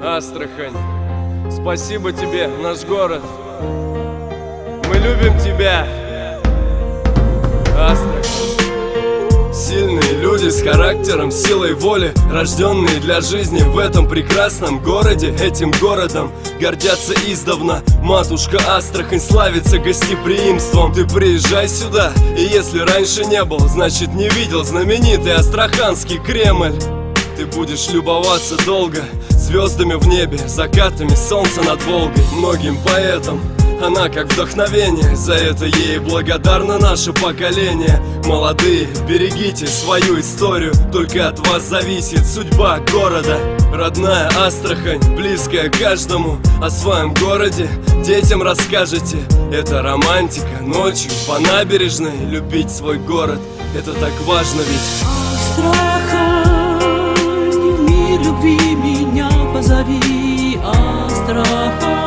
Астрахань, спасибо тебе, наш город. Мы любим тебя, Астрахань. Сильные люди с характером, силой воли, рожденные для жизни в этом прекрасном городе. Этим городом гордятся издавна. Матушка Астрахань славится гостеприимством. Ты приезжай сюда, и если раньше не был, значит не видел знаменитый Астраханский Кремль. Ты будешь любоваться долго звездами в небе, закатами солнца над Волгой. Многим поэтам она как вдохновение, за это ей благодарно наше поколение. Молодые, берегите свою историю, только от вас зависит судьба города. Родная Астрахань, близкая каждому, о своем городе детям расскажете. Это романтика, ночью по набережной любить свой город. Это так важно ведь. Астрахань, в мир любви меня позови, Астрахань.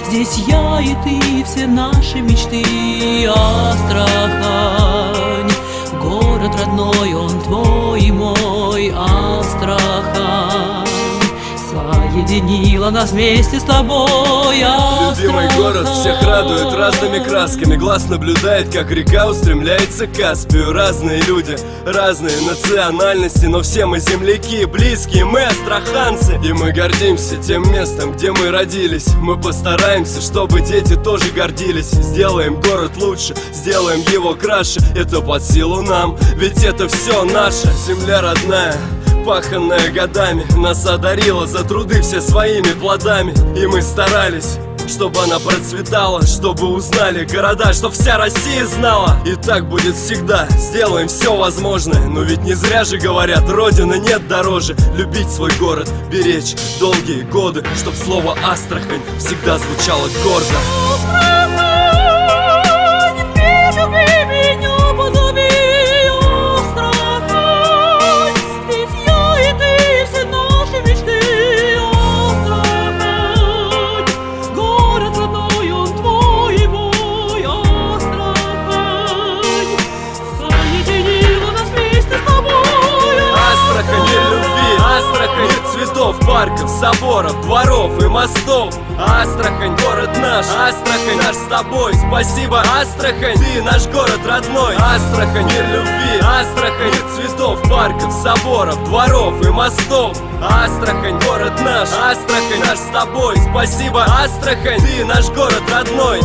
Здесь я и ты, все наши мечты, Астрахань. Город родной, он твой и мой, Астрахань. Соединила нас вместе с тобой, Астрахань. Любимый город всех радует разными красками. Глаз наблюдает, как река устремляется к Каспию. Разные люди, разные национальности, но все мы земляки, близкие, мы астраханцы. И мы гордимся тем местом, где мы родились. Мы постараемся, чтобы дети тоже гордились. Сделаем город лучше, сделаем его краше. Это под силу нам, ведь это все наше. Земля родная, паханная годами, нас одарила за труды все своими плодами. И мы старались, чтобы она процветала, чтобы узнали города, чтоб вся Россия знала. И так будет всегда, сделаем все возможное. Но ведь не зря же говорят, родины нет дороже. Любить свой город, беречь долгие годы, чтоб слово Астрахань всегда звучало гордо. Цветов, парков, соборов, дворов и мостов. Астрахань, город наш, Астрахань наш с тобой. Спасибо, Астрахань, ты наш город родной. Астрахань, мир любви, Астрахань, цветов, парков, соборов, дворов и мостов. Астрахань, город наш, Астрахань наш с тобой. Спасибо, Астрахань, ты наш город родной.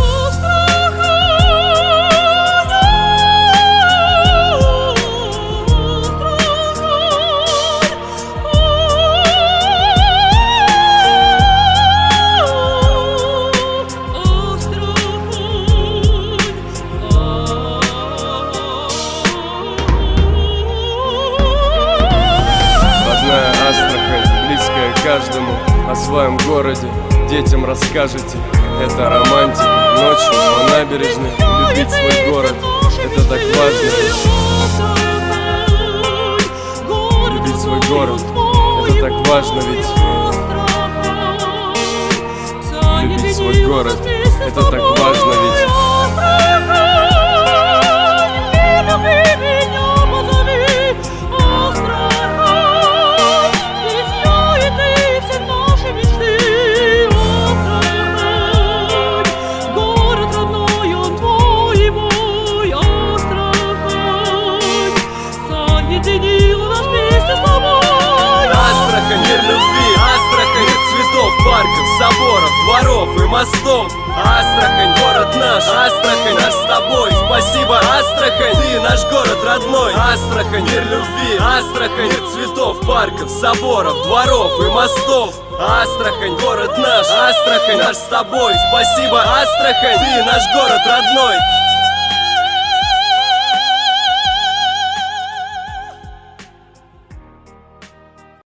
Каждому о своем городе детям расскажете. Это романтика, ночью по набережной любить свой город. Это так важно ведь. Любить свой город, это так важно ведь. Любить свой город, это так важно ведь. Парков, соборов, дворов и мостов. Астрахань, город наш, Астрахань наш с тобой. Спасибо, Астрахань, ты наш город родной. Астрахань, мир любви, Астрахань, мир цветов, парков, соборов, дворов и мостов. Астрахань, город наш, Астрахань наш с тобой. Спасибо, Астрахань, ты наш город родной.